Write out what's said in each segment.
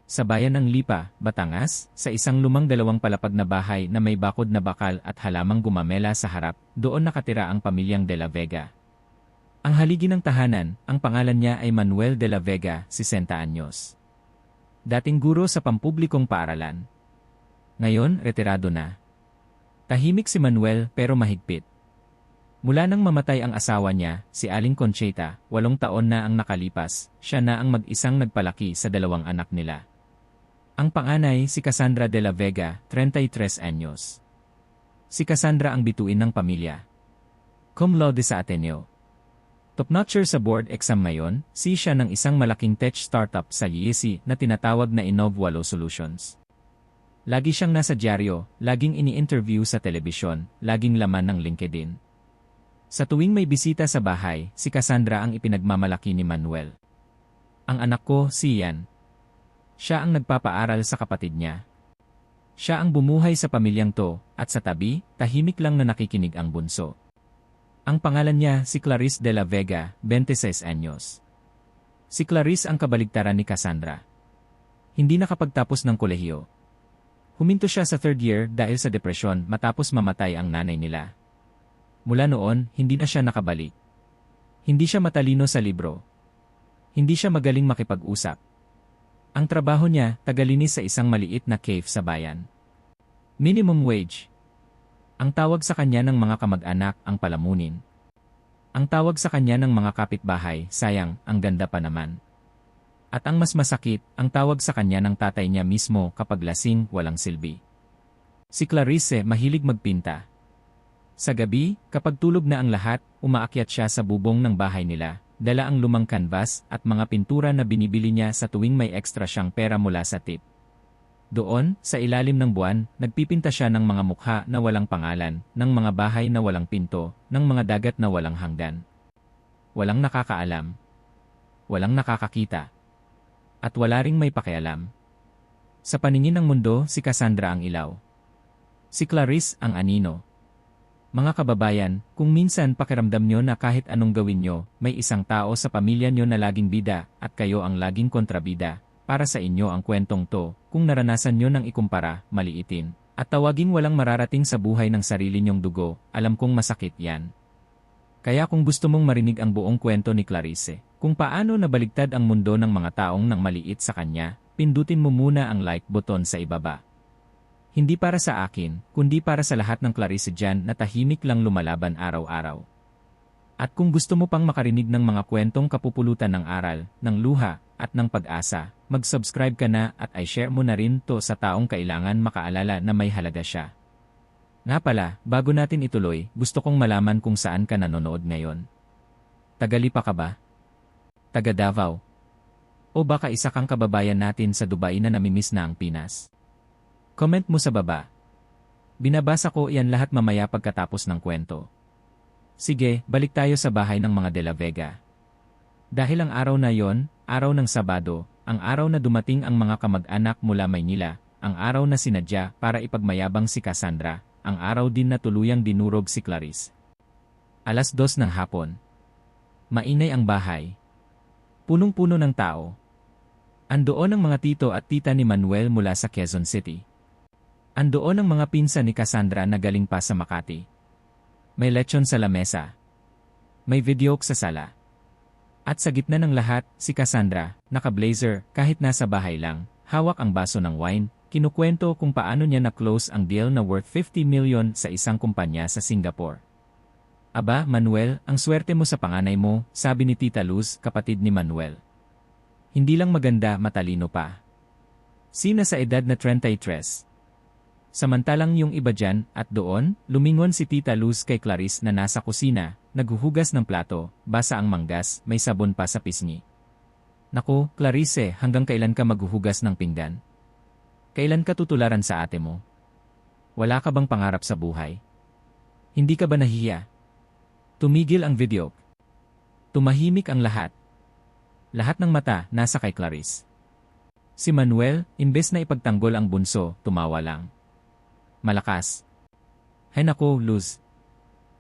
Sa bayan ng Lipa, Batangas, sa isang lumang dalawang palapag na bahay na may bakod na bakal at halamang gumamela sa harap, doon nakatira ang pamilyang De La Vega. Ang haligi ng tahanan, ang pangalan niya ay Manuel De La Vega, 60 anyos. Dating guro sa pampublikong paaralan. Ngayon, retirado na. Tahimik si Manuel pero mahigpit. Mula nang mamatay ang asawa niya, si Aling Conchita, 8 taon na ang nakalipas, siya na ang mag-isang nagpalaki sa 2 anak nila. Ang panganay si Cassandra De La Vega, 33 anyos. Si Cassandra ang bituin ng pamilya. Cum laude sa Ateneo. Top-notcher sa board exam ngayon, siya ng isang malaking tech startup sa USC na tinatawag na Innovwalo Solutions. Lagi siyang nasa dyaryo, laging ini-interview sa telebisyon, laging laman ng LinkedIn. Sa tuwing may bisita sa bahay, si Cassandra ang ipinagmamalaki ni Manuel. Ang anak ko, si Ian. Siya ang nagpapaaral sa kapatid niya. Siya ang bumuhay sa pamilyang to, at sa tabi, tahimik lang na nakikinig ang bunso. Ang pangalan niya si Clarice De La Vega, 26 anyos. Si Clarice ang kabaligtaran ni Cassandra. Hindi nakapagtapos ng kolehiyo. Huminto siya sa 3rd year dahil sa depresyon matapos mamatay ang nanay nila. Mula noon, hindi na siya nakabalik. Hindi siya matalino sa libro. Hindi siya magaling makipag-usap. Ang trabaho niya, tagalinis sa isang maliit na cave sa bayan. Minimum wage. Ang tawag sa kanya ng mga kamag-anak ang palamunin. Ang tawag sa kanya ng mga kapitbahay, sayang, ang ganda pa naman. At ang mas masakit, ang tawag sa kanya ng tatay niya mismo kapag lasing, walang silbi. Si Clarice mahilig magpinta. Sa gabi, kapag tulog na ang lahat, umaakyat siya sa bubong ng bahay nila. Dala ang lumang canvas at mga pintura na binibili niya sa tuwing may extra siyang pera mula sa tip. Doon, sa ilalim ng buwan, nagpipinta siya ng mga mukha na walang pangalan, ng mga bahay na walang pinto, ng mga dagat na walang hanggan. Walang nakakaalam. Walang nakakakita. At wala ring may pakialam. Sa paningin ng mundo, si Cassandra ang ilaw. Si Clarice ang anino. Mga kababayan, kung minsan pakiramdam nyo na kahit anong gawin nyo, may isang tao sa pamilya nyo na laging bida at kayo ang laging kontrabida, para sa inyo ang kwentong to, kung naranasan nyo nang ikumpara, maliitin, at tawaging walang mararating sa buhay ng sarili nyong dugo, alam kong masakit yan. Kaya kung gusto mong marinig ang buong kwento ni Clarice, kung paano nabaligtad ang mundo ng mga taong nang maliit sa kanya, pindutin mo muna ang like button sa ibaba. Hindi para sa akin, kundi para sa lahat ng Clarice dyan na tahimik lang lumalaban araw-araw. At kung gusto mo pang makarinig ng mga kwentong kapupulutan ng aral, ng luha, at ng pag-asa, mag-subscribe ka na at i-share mo na rin to sa taong kailangan makaalala na may halaga siya. Nga pala, bago natin ituloy, gusto kong malaman kung saan ka nanonood ngayon. Taga Lipa ka ba? Taga Davao? O baka isa kang kababayan natin sa Dubai na namimiss na ang Pinas? Comment mo sa baba. Binabasa ko iyan lahat mamaya pagkatapos ng kwento. Sige, balik tayo sa bahay ng mga De La Vega. Dahil ang araw na yon, araw ng Sabado, ang araw na dumating ang mga kamag-anak mula Maynila, ang araw na sinadya para ipagmayabang si Cassandra, ang araw din na tuluyang dinurog si Clarice. 2:00 ng hapon. Mainay ang bahay. Punong-puno ng tao. Andoon ang mga tito at tita ni Manuel mula sa Quezon City. Andoon ang mga pinsan ni Cassandra na galing pa sa Makati. May lechon sa lamesa. May videoke sa sala. At sa gitna ng lahat, si Cassandra, naka-blazer, kahit nasa bahay lang, hawak ang baso ng wine, kinukwento kung paano niya na-close ang deal na worth 50 million sa isang kumpanya sa Singapore. Aba, Manuel, ang swerte mo sa panganay mo, sabi ni Tita Luz, kapatid ni Manuel. Hindi lang maganda, matalino pa. Sina sa edad na 33. Samantalang yung iba dyan, at doon, lumingon si Tita Luz kay Clarice na nasa kusina, naghuhugas ng plato, basa ang manggas, may sabon pa sa pisngi. Naku, Clarice, hanggang kailan ka maghuhugas ng pinggan? Kailan ka tutularan sa ate mo? Wala ka bang pangarap sa buhay? Hindi ka ba nahihiya? Tumigil ang video. Tumahimik ang lahat. Lahat ng mata nasa kay Clarice. Si Manuel, imbes na ipagtanggol ang bunso, tumawa lang. Malakas. Hay nako, Luz.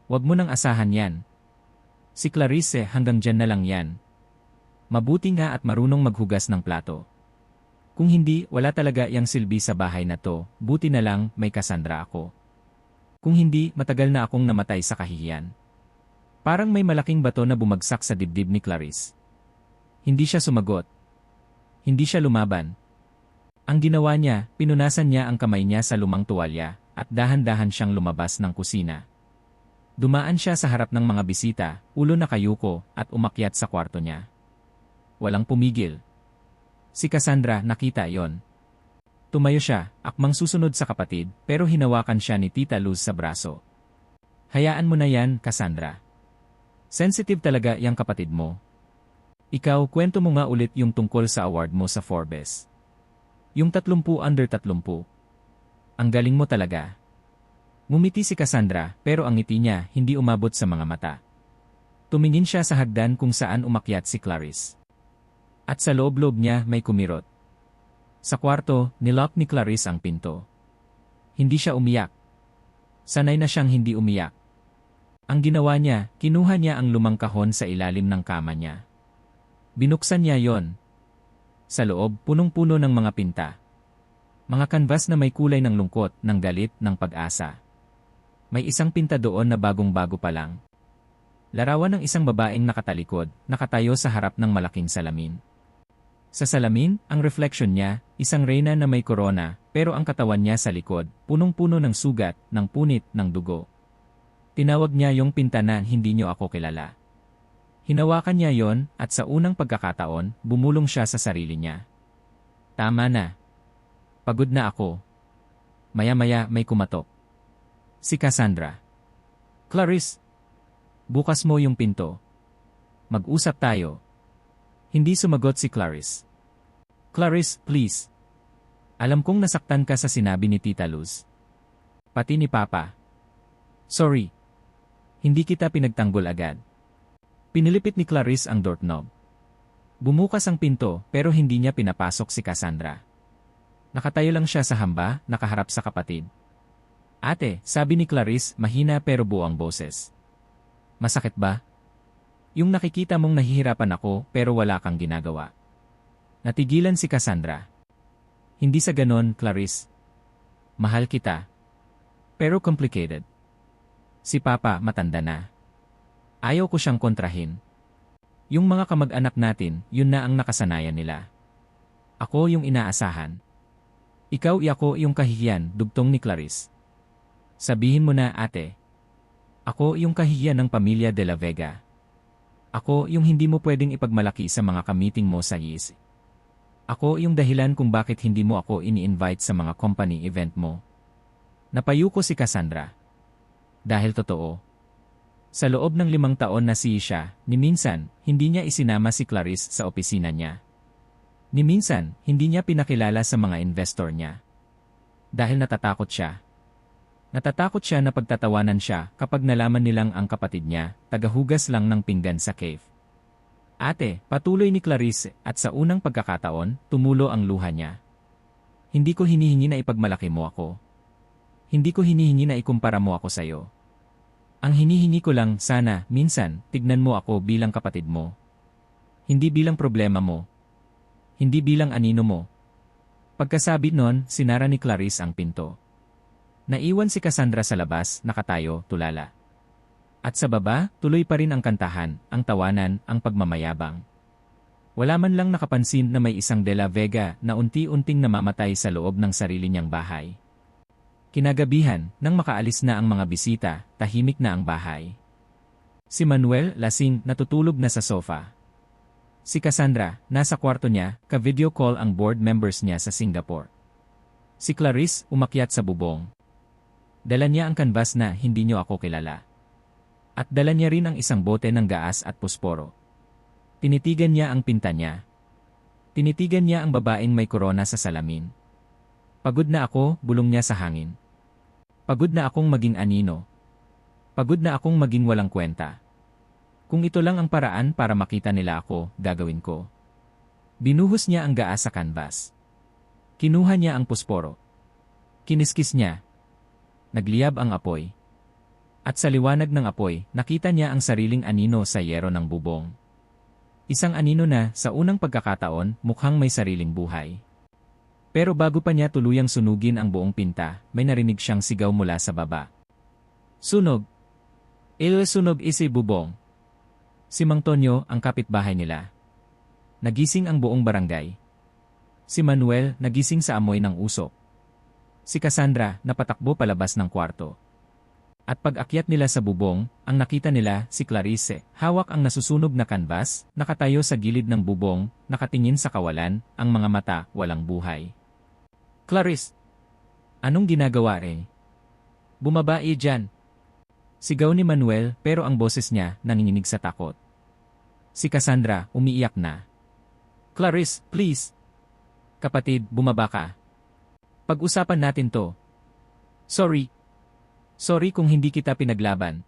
Huwag mo nang asahan yan. Si Clarice hanggang dyan na lang yan. Mabuti nga at marunong maghugas ng plato. Kung hindi, wala talaga yang silbi sa bahay na to, buti na lang may Cassandra ako. Kung hindi, matagal na akong namatay sa kahihiyan. Parang may malaking bato na bumagsak sa dibdib ni Clarice. Hindi siya sumagot. Hindi siya lumaban. Ang ginawa niya, pinunasan niya ang kamay niya sa lumang tuwalya, at dahan-dahan siyang lumabas ng kusina. Dumaan siya sa harap ng mga bisita, ulo na kayuko, at umakyat sa kwarto niya. Walang pumigil. Si Cassandra nakita yon. Tumayo siya, akmang susunod sa kapatid, pero hinawakan siya ni Tita Luz sa braso. Hayaan mo na yan, Cassandra. Sensitive talaga yang kapatid mo. Ikaw, kwento mo nga ulit yung tungkol sa award mo sa Forbes. Yung 30 under 30. Ang galing mo talaga. Ngumiti si Cassandra, pero ang ngiti niya hindi umabot sa mga mata. Tumingin siya sa hagdan kung saan umakyat si Clarice. At sa loob-loob niya may kumirot. Sa kwarto, nilock ni Clarice ang pinto. Hindi siya umiyak. Sanay na siyang hindi umiyak. Ang ginawa niya, kinuha niya ang lumang kahon sa ilalim ng kama niya. Binuksan niya yon. Sa loob, punong-puno ng mga pinta. Mga kanvas na may kulay ng lungkot, ng galit, ng pag-asa. May isang pinta doon na bagong-bago pa lang. Larawan ng isang babaeng nakatalikod, nakatayo sa harap ng malaking salamin. Sa salamin, ang reflection niya, isang reyna na may korona, pero ang katawan niya sa likod, punong-puno ng sugat, ng punit, ng dugo. Tinawag niya yung pinta na hindi niyo ako kilala. Hinawakan niya yon, at sa unang pagkakataon, bumulong siya sa sarili niya. Tama na. Pagod na ako. Maya-maya may kumatok. Si Cassandra. Clarice. Bukas mo yung pinto. Mag-usap tayo. Hindi sumagot si Clarice. Clarice, please. Alam kong nasaktan ka sa sinabi ni Tita Luz. Pati ni Papa. Sorry. Hindi kita pinagtanggol agad. Pinilipit ni Clarice ang doorknob. Bumukas ang pinto pero hindi niya pinapasok si Cassandra. Nakatayo lang siya sa hamba, nakaharap sa kapatid. Ate, sabi ni Clarice, mahina pero buong boses. Masakit ba? Yung nakikita mong nahihirapan ako pero wala kang ginagawa. Natigilan si Cassandra. Hindi sa ganon, Clarice. Mahal kita. Pero complicated. Si Papa matanda na. Ayaw ko siyang kontrahin. Yung mga kamag-anak natin, yun na ang nakasanayan nila. Ako yung inaasahan. Ikaw ako yung kahihiyan, dugtong ni Clarice. Sabihin mo na, ate. Ako yung kahihiyan ng pamilya de la Vega. Ako yung hindi mo pwedeng ipagmalaki sa mga kamiting mo sa YIS. Ako yung dahilan kung bakit hindi mo ako ini-invite sa mga company event mo. Napayuko si Cassandra. Dahil totoo. Sa loob ng 5 taon na siya, ni minsan, hindi niya isinama si Clarice sa opisina niya. Ni minsan, hindi niya pinakilala sa mga investor niya. Dahil natatakot siya. Natatakot siya na pagtatawanan siya kapag nalaman nilang ang kapatid niya, tagahugas lang ng pinggan sa cave. Ate, patuloy ni Clarice at sa unang pagkakataon, tumulo ang luha niya. Hindi ko hinihingi na ipagmalaki mo ako. Hindi ko hinihingi na ikumpara mo ako sa'yo. Ang hinihingi ko lang, sana, minsan, tignan mo ako bilang kapatid mo. Hindi bilang problema mo. Hindi bilang anino mo. Pagkasabi nun, sinara ni Clarice ang pinto. Naiwan si Cassandra sa labas, nakatayo, tulala. At sa baba, tuloy pa rin ang kantahan, ang tawanan, ang pagmamayabang. Wala man lang nakapansin na may isang de la Vega na unti-unting namamatay sa loob ng sarili niyang bahay. Kinagabihan, nang makaalis na ang mga bisita, tahimik na ang bahay. Si Manuel, lasing, natutulog na sa sofa. Si Cassandra, nasa kwarto niya, ka-video call ang board members niya sa Singapore. Si Clarice, umakyat sa bubong. Dala niya ang canvas na hindi niyo ako kilala. At dala niya rin ang isang bote ng gaas at pusporo. Tinitigan niya ang pinta niya. Tinitigan niya ang babaeng may korona sa salamin. Pagod na ako, bulong niya sa hangin. Pagod na akong maging anino. Pagod na akong maging walang kwenta. Kung ito lang ang paraan para makita nila ako, gagawin ko. Binuhos niya ang gaas sa canvas. Kinuha niya ang pusporo. Kiniskis niya. Nagliyab ang apoy. At sa liwanag ng apoy, nakita niya ang sariling anino sa yero ng bubong. Isang anino na, sa unang pagkakataon, mukhang may sariling buhay. Pero bago pa niya tuluyang sunugin ang buong pinta, may narinig siyang sigaw mula sa baba. Sunog! Sunog isi bubong! Si Mang Tonyo ang kapitbahay nila. Nagising ang buong barangay. Si Manuel nagising sa amoy ng usok. Si Cassandra napatakbo palabas ng kwarto. At pag-akyat nila sa bubong, ang nakita nila si Clarice, hawak ang nasusunog na kanbas, nakatayo sa gilid ng bubong, nakatingin sa kawalan, ang mga mata walang buhay. Clarice! Anong ginagawa Bumabae dyan! Sigaw ni Manuel pero ang boses niya nanginginig sa takot. Si Cassandra umiiyak na. Clarice, please! Kapatid, bumaba ka. Pag-usapan natin to. Sorry. Sorry kung hindi kita pinaglaban.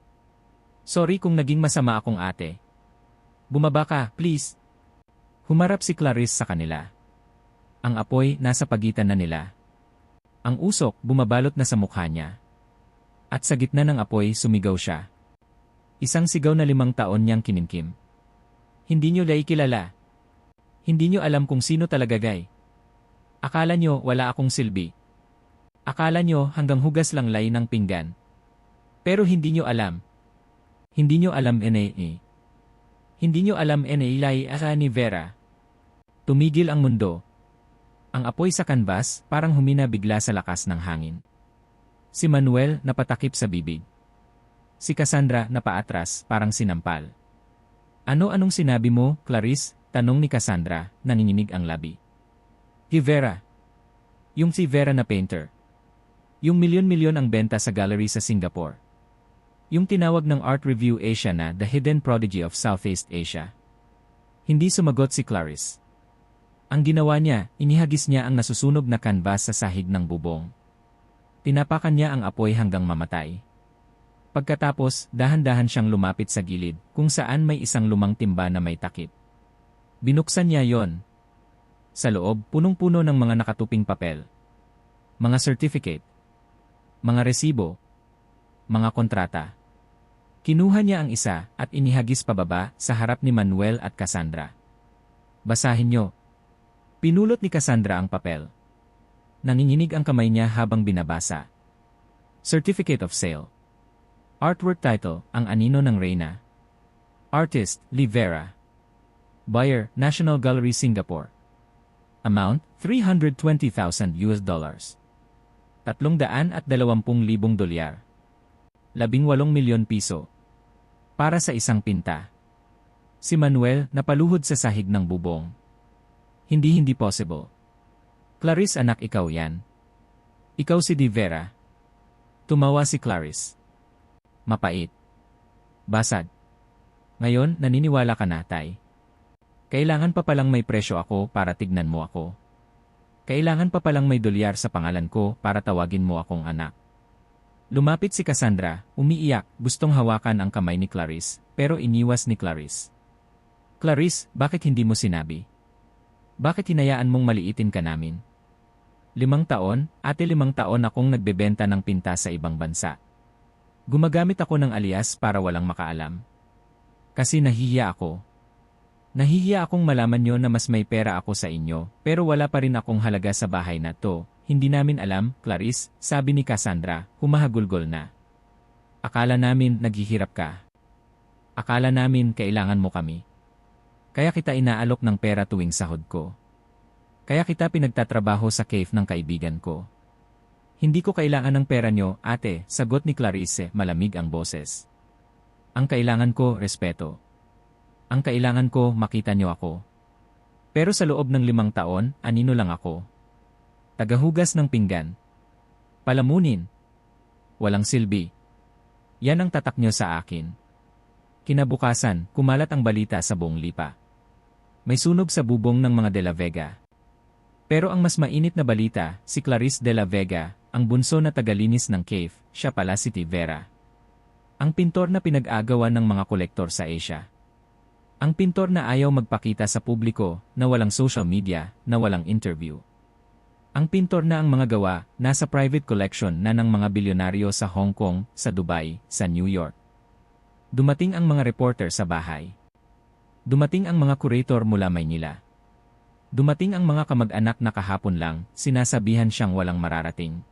Sorry kung naging masama akong ate. Bumaba ka, please. Humarap si Clarice sa kanila. Ang apoy nasa pagitan na nila. Ang usok bumabalot na sa mukha niya. At sa gitna ng apoy sumigaw siya. Isang sigaw na 5 taon niyang kinimkim. Hindi niyo lay kilala. Hindi niyo alam kung sino talaga gay. Akala niyo wala akong silbi. Akala nyo hanggang hugas lang lay ng pinggan. Pero hindi nyo alam. Hindi nyo alam Hindi nyo alam lay asa ni Vera. Tumigil ang mundo. Ang apoy sa kanbas parang humina bigla sa lakas ng hangin. Si Manuel napatakip sa bibig. Si Cassandra napaatras parang sinampal. Ano-anong sinabi mo, Clarice? Tanong ni Cassandra, nanginginig ang labi. Si Vera. Yung si Vera na painter. Yung milyon-milyon ang benta sa gallery sa Singapore. Yung tinawag ng Art Review Asia na The Hidden Prodigy of Southeast Asia. Hindi sumagot si Clarice. Ang ginawa niya, inihagis niya ang nasusunog na kanbas sa sahig ng bubong. Tinapakan niya ang apoy hanggang mamatay. Pagkatapos, dahan-dahan siyang lumapit sa gilid, kung saan may isang lumang timba na may takip. Binuksan niya yon. Sa loob, punong-puno ng mga nakatuping papel. Mga certificate. Mga resibo, mga kontrata. Kinuha niya ang isa at inihagis pababa sa harap ni Manuel at Cassandra. Basahin niyo. Pinulot ni Cassandra ang papel. Nanginginig ang kamay niya habang binabasa. Certificate of Sale. Artwork title, Ang Anino ng Reyna. Artist, Lee Vera. Buyer, National Gallery Singapore. Amount, $320,000 US. 320,000 dolyar. 18 milyon piso. Para sa isang pinta. Si Manuel napaluhod sa sahig ng bubong. Hindi possible. Clarice anak ikaw yan. Ikaw si Di Vera. Tumawa si Clarice. Mapait. Basag. Ngayon naniniwala ka na, tay. Kailangan pa palang may presyo ako para tignan mo ako. Kailangan pa palang may dolyar sa pangalan ko para tawagin mo akong anak. Lumapit si Cassandra, umiiyak, gustong hawakan ang kamay ni Clarice, pero iniwas ni Clarice. Clarice, bakit hindi mo sinabi? Bakit hinayaan mong maliitin ka namin? 5 taon, 5 taon akong nagbebenta ng pinta sa ibang bansa. Gumagamit ako ng alias para walang makaalam. Kasi nahihiya ako. Nahihiya akong malaman nyo na mas may pera ako sa inyo, pero wala pa rin akong halaga sa bahay na to. Hindi namin alam, Clarice, sabi ni Cassandra, humahagulgol na. Akala namin naghihirap ka. Akala namin kailangan mo kami. Kaya kita inaalok ng pera tuwing sahod ko. Kaya kita pinagtatrabaho sa cave ng kaibigan ko. Hindi ko kailangan ng pera nyo, ate, sagot ni Clarice, malamig ang boses. Ang kailangan ko, respeto. Ang kailangan ko, makita nyo ako. Pero sa loob ng 5 taon, anino lang ako. Tagahugas ng pinggan. Palamunin. Walang silbi. Yan ang tatak nyo sa akin. Kinabukasan, kumalat ang balita sa buong lipa. May sunog sa bubong ng mga De La Vega. Pero ang mas mainit na balita, si Clarice De La Vega, ang bunso na tagalinis ng cave, siya pala si Di Vera. Ang pintor na pinag-agawan ng mga kolektor sa Asia. Ang pintor na ayaw magpakita sa publiko, na walang social media, na walang interview. Ang pintor na ang mga gawa, nasa private collection na ng mga bilyonaryo sa Hong Kong, sa Dubai, sa New York. Dumating ang mga reporter sa bahay. Dumating ang mga curator mula Maynila. Dumating ang mga kamag-anak na kahapon lang, sinasabihan siyang walang mararating.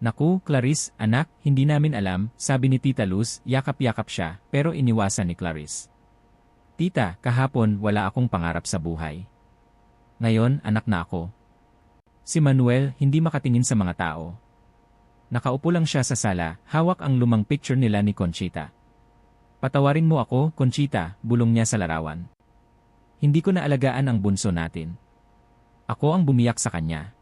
Naku, Clarice, anak, hindi namin alam, sabi ni Tita Luz, yakap-yakap siya, pero iniwasan ni Clarice. Tita, kahapon wala akong pangarap sa buhay. Ngayon, anak na ako. Si Manuel hindi makatingin sa mga tao. Nakaupo lang siya sa sala, hawak ang lumang picture nila ni Conchita. Patawarin mo ako, Conchita, bulong niya sa larawan. Hindi ko naalagaan ang bunso natin. Ako ang bumiyak sa kanya.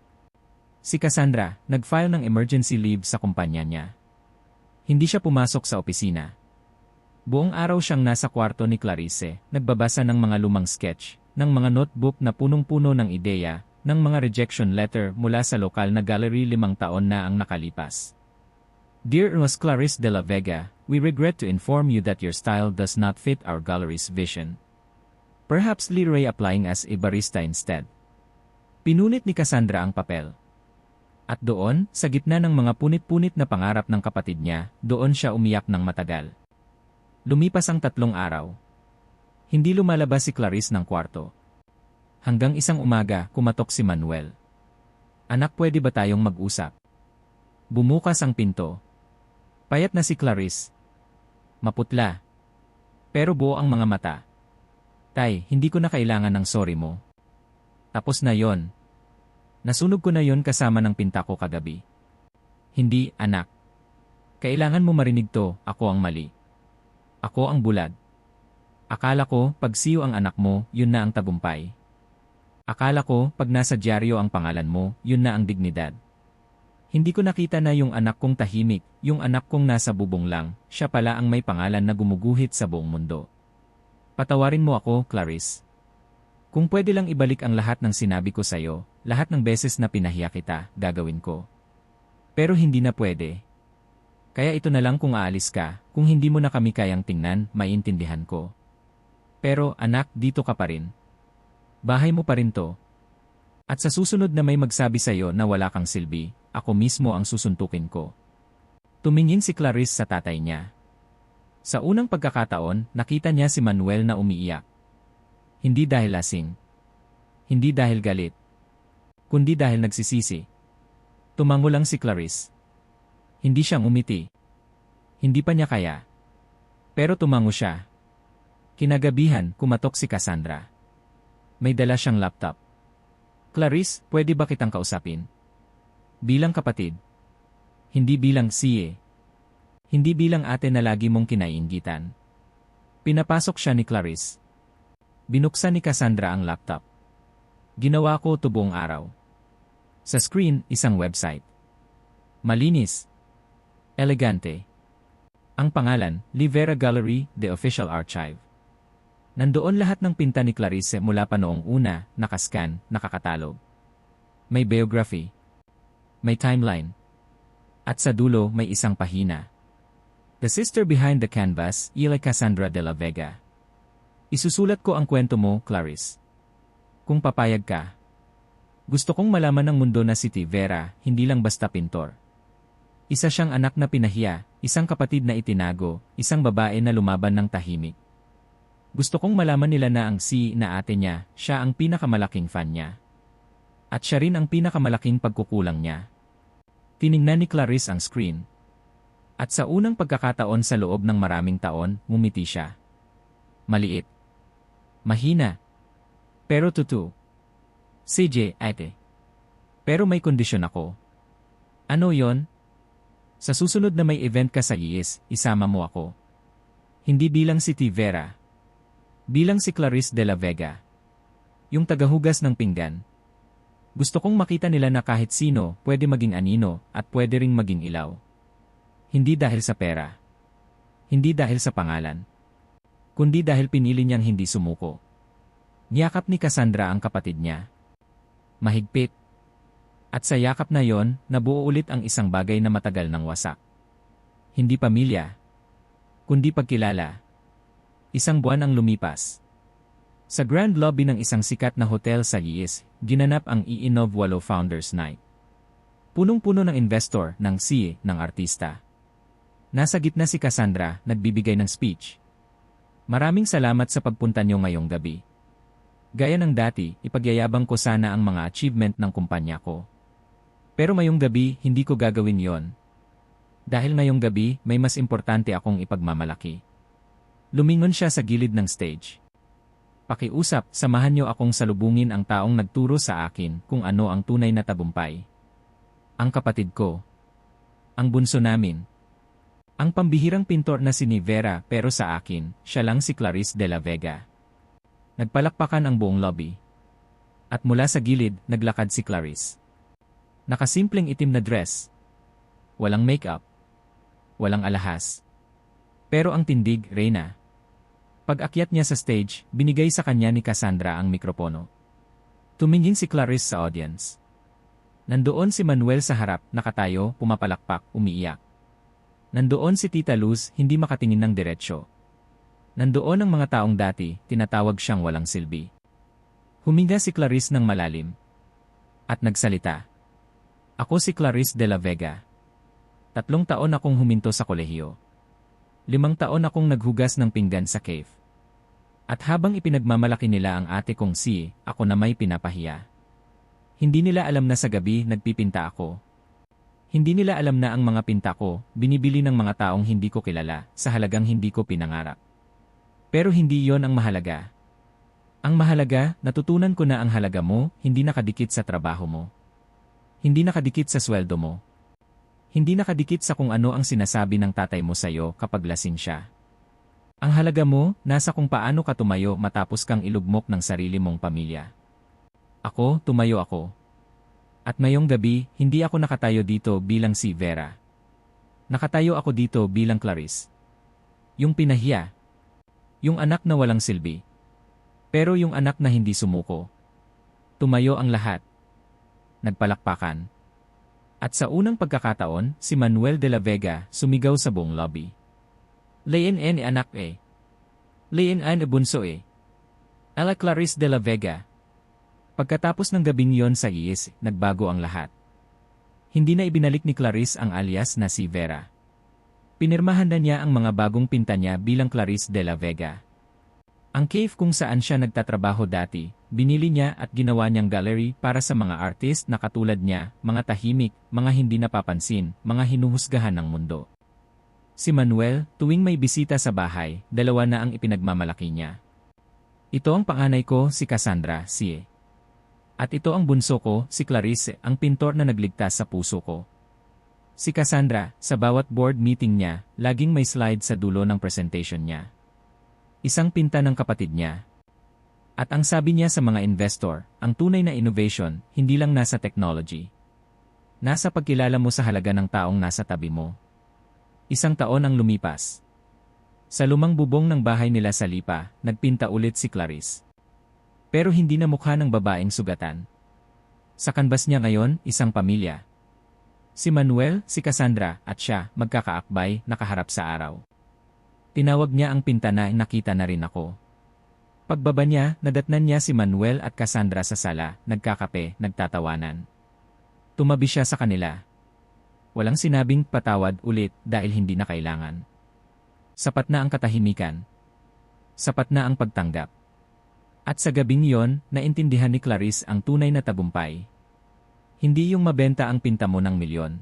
Si Cassandra, nag-file ng emergency leave sa kumpanya niya. Hindi siya pumasok sa opisina. Buong araw siyang nasa kwarto ni Clarice, nagbabasa ng mga lumang sketch, ng mga notebook na punong-puno ng ideya, ng mga rejection letter mula sa lokal na gallery 5 taon na ang nakalipas. Dear Ms. Clarice de la Vega, we regret to inform you that your style does not fit our gallery's vision. Perhaps literally applying as a barista instead. Pinunit ni Cassandra ang papel. At doon, sa gitna ng mga punit-punit na pangarap ng kapatid niya, doon siya umiyak ng matagal. Lumipas ang 3 araw. Hindi lumalabas si Clarice ng kwarto. Hanggang isang umaga, kumatok si Manuel. Anak, pwede ba tayong mag-usap? Bumukas ang pinto. Payat na si Clarice. Maputla. Pero buo ang mga mata. Tay, hindi ko na kailangan ng sorry mo. Tapos na yon. Nasunog ko na yon kasama ng pinta ko kagabi. Hindi, anak. Kailangan mo marinig to, ako ang mali. Ako ang bulag. Akala ko, pag siyo ang anak mo, yun na ang tagumpay. Akala ko, pag nasa dyaryo ang pangalan mo, yun na ang dignidad. Hindi ko nakita na yung anak kong tahimik, yung anak kong nasa bubong lang, siya pala ang may pangalan na gumuguhit sa buong mundo. Patawarin mo ako, Clarice. Kung pwede lang ibalik ang lahat ng sinabi ko sa'yo, lahat ng beses na pinahiya kita, gagawin ko. Pero hindi na pwede. Kaya ito na lang kung aalis ka, kung hindi mo na kami kayang tingnan, maiintindihan ko. Pero anak, dito ka pa rin. Bahay mo pa rin to. At sa susunod na may magsabi sa'yo na wala kang silbi, ako mismo ang susuntukin ko. Tumingin si Clarice sa tatay niya. Sa unang pagkakataon, nakita niya si Manuel na umiiyak. Hindi dahil lasing. Hindi dahil galit. Kundi dahil nagsisisi. Tumango lang si Clarice. Hindi siyang umiti. Hindi pa niya kaya. Pero tumango siya. Kinagabihan, kumatok si Cassandra. May dala siyang laptop. Clarice, pwede ba kitang kausapin? Bilang kapatid. Hindi bilang siye. Hindi bilang ate na lagi mong kinaiinggitan. Pinapasok siya ni Clarice. Binuksan ni Cassandra ang laptop. Ginawa ko ito buong araw. Sa screen, isang website. Malinis. Elegante. Ang pangalan, Livera Gallery, The Official Archive. Nandoon lahat ng pinta ni Clarice mula pa noong una, nakascan, nakakatalog. May biography. May timeline. At sa dulo, may isang pahina. The sister behind the canvas, Ila Cassandra de la Vega. Isusulat ko ang kwento mo, Clarice. Kung papayag ka. Gusto kong malaman ng mundo na si Vera, hindi lang basta pintor. Isa siyang anak na pinahiya, isang kapatid na itinago, isang babae na lumaban ng tahimik. Gusto kong malaman nila na ang na ate niya, siya ang pinakamalaking fan niya. At siya rin ang pinakamalaking pagkukulang niya. Tiningnan ni Clarice ang screen. At sa unang pagkakataon sa loob ng maraming taon, ngumiti siya. Maliit. Mahina. Pero totoo. CJ, ate. Pero may kondisyon ako. Ano yon? Sa susunod na may event ka sa IIS, isama mo ako. Hindi bilang si Vera. Bilang si Clarice de la Vega. Yung tagahugas ng pinggan. Gusto kong makita nila na kahit sino, pwede maging anino, at pwede ring maging ilaw. Hindi dahil sa pera. Hindi dahil sa pangalan. Kundi dahil pinili niyang hindi sumuko. Niyakap ni Cassandra ang kapatid niya. Mahigpit. At sa yakap na yon, nabuo ulit ang isang bagay na matagal nang wasak. Hindi pamilya. Kundi pagkilala. Isang buwan ang lumipas. Sa grand lobby ng isang sikat na hotel sa IIS, ginanap ang Iinov 8 Founders Night. Punong-puno ng investor, ng ng artista. Nasa gitna si Cassandra, nagbibigay ng speech. Maraming salamat sa pagpunta niyo ngayong gabi. Gaya ng dati, ipagyayabang ko sana ang mga achievement ng kumpanya ko. Pero ngayong gabi, hindi ko gagawin yon. Dahil ngayong gabi, may mas importante akong ipagmamalaki. Lumingon siya sa gilid ng stage. Pakiusap, samahan niyo akong salubungin ang taong nagturo sa akin kung ano ang tunay na tagumpay. Ang kapatid ko. Ang bunso namin. Ang pambihirang pintor na si Vera pero sa akin, siya lang si Clarice de la Vega. Nagpalakpakan ang buong lobby. At mula sa gilid, naglakad si Clarice. Nakasimpleng itim na dress. Walang makeup. Walang alahas. Pero ang tindig, Reyna. Pag-akyat niya sa stage, binigay sa kanya ni Cassandra ang mikropono. Tumingin si Clarice sa audience. Nandoon si Manuel sa harap, nakatayo, pumapalakpak, umiiyak. Nandoon si Tita Luz, hindi makatingin ng diretsyo. Nandoon ang mga taong dati, tinatawag siyang walang silbi. Huminga si Clarice ng malalim. At nagsalita. Ako si Clarice de la Vega. 3 taon akong huminto sa kolehiyo. 5 taon akong naghugas ng pinggan sa cave. At habang ipinagmamalaki nila ang ate kong si, ako na may pinapahiya. Hindi nila alam na sa gabi nagpipinta ako. Hindi nila alam na ang mga pinta ko, binibili ng mga taong hindi ko kilala, sa halagang hindi ko pinangarap. Pero hindi yon ang mahalaga. Ang mahalaga, natutunan ko na ang halaga mo, hindi nakadikit sa trabaho mo. Hindi nakadikit sa sweldo mo. Hindi nakadikit sa kung ano ang sinasabi ng tatay mo sa'yo kapag lasing siya. Ang halaga mo, nasa kung paano ka tumayo matapos kang ilugmok ng sarili mong pamilya. Ako, tumayo ako. At ngayong gabi, hindi ako nakatayo dito bilang si Vera. Nakatayo ako dito bilang Clarice. Yung pinahiya. Yung anak na walang silbi. Pero yung anak na hindi sumuko. Tumayo ang lahat. Nagpalakpakan. At sa unang pagkakataon, si Manuel de la Vega sumigaw sa buong lobby. Lain en anak eh. Lain en bunso eh. Ala Clarice de la Vega. Pagkatapos ng gabing yon sa IES, nagbago ang lahat. Hindi na ibinalik ni Clarice ang alias na si Vera. Pinirmahan na niya ang mga bagong pinta niya bilang Clarice de la Vega. Ang cave kung saan siya nagtatrabaho dati, binili niya at ginawa niyang gallery para sa mga artist na katulad niya, mga tahimik, mga hindi napapansin, mga hinuhusgahan ng mundo. Si Manuel, tuwing may bisita sa bahay, 2 na ang ipinagmamalaki niya. Ito ang panganay ko, si Cassandra, si At ito ang bunso ko, si Clarice, ang pintor na nagligtas sa puso ko. Si Cassandra, sa bawat board meeting niya, laging may slide sa dulo ng presentation niya. Isang pinta ng kapatid niya. At ang sabi niya sa mga investor, ang tunay na innovation, hindi lang nasa technology. Nasa pagkilala mo sa halaga ng taong nasa tabi mo. 1 taon ang lumipas. Sa lumang bubong ng bahay nila sa Lipa, nagpinta ulit si Clarice. Pero hindi na mukha ng babaeng sugatan. Sa kanbas niya ngayon, isang pamilya. Si Manuel, si Cassandra, at siya, magkakaakbay, nakaharap sa araw. Tinawag niya ang pinta na nakita na rin ako. Pagbaba niya, nadatnan niya si Manuel at Cassandra sa sala, nagkakape, nagtatawanan. Tumabi siya sa kanila. Walang sinabing patawad ulit dahil hindi na kailangan. Sapat na ang katahimikan. Sapat na ang pagtanggap. At sa gabing yon, naintindihan ni Clarice ang tunay na tagumpay. Hindi yung mabenta ang pinta mo ng milyon.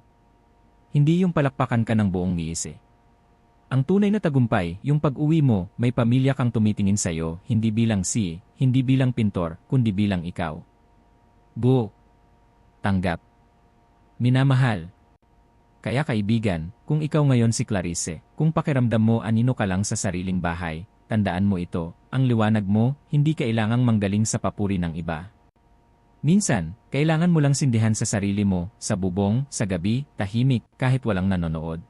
Hindi yung palakpakan ka ng buong miise. Ang tunay na tagumpay, yung pag-uwi mo, may pamilya kang tumitingin sa'yo, hindi bilang si, hindi bilang pintor, kundi bilang ikaw. Buo. Tanggap. Minamahal. Kaya kaibigan, kung ikaw ngayon si Clarice, kung pakiramdam mo anino ka lang sa sariling bahay, tandaan mo ito, ang liwanag mo, hindi kailangang manggaling sa papuri ng iba. Minsan, kailangan mo lang sindihan sa sarili mo, sa bubong, sa gabi, tahimik, kahit walang nanonood.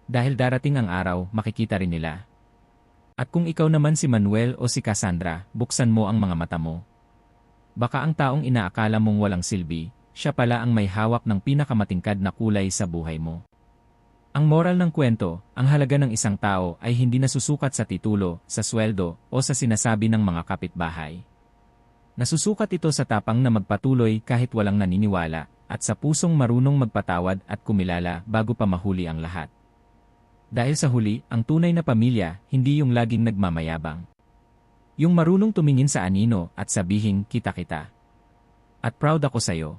Dahil darating ang araw, makikita rin nila. At kung ikaw naman si Manuel o si Cassandra, buksan mo ang mga mata mo. Baka ang taong inaakala mong walang silbi, siya pala ang may hawak ng pinakamatingkad na kulay sa buhay mo. Ang moral ng kwento, ang halaga ng isang tao ay hindi nasusukat sa titulo, sa sweldo, o sa sinasabi ng mga kapitbahay. Nasusukat ito sa tapang na magpatuloy kahit walang naniniwala, at sa pusong marunong magpatawad at kumilala bago pa mahuli ang lahat. Dahil sa huli, ang tunay na pamilya, hindi yung laging nagmamayabang. Yung marunong tumingin sa anino at sabihin, kita-kita. At proud ako sa'yo.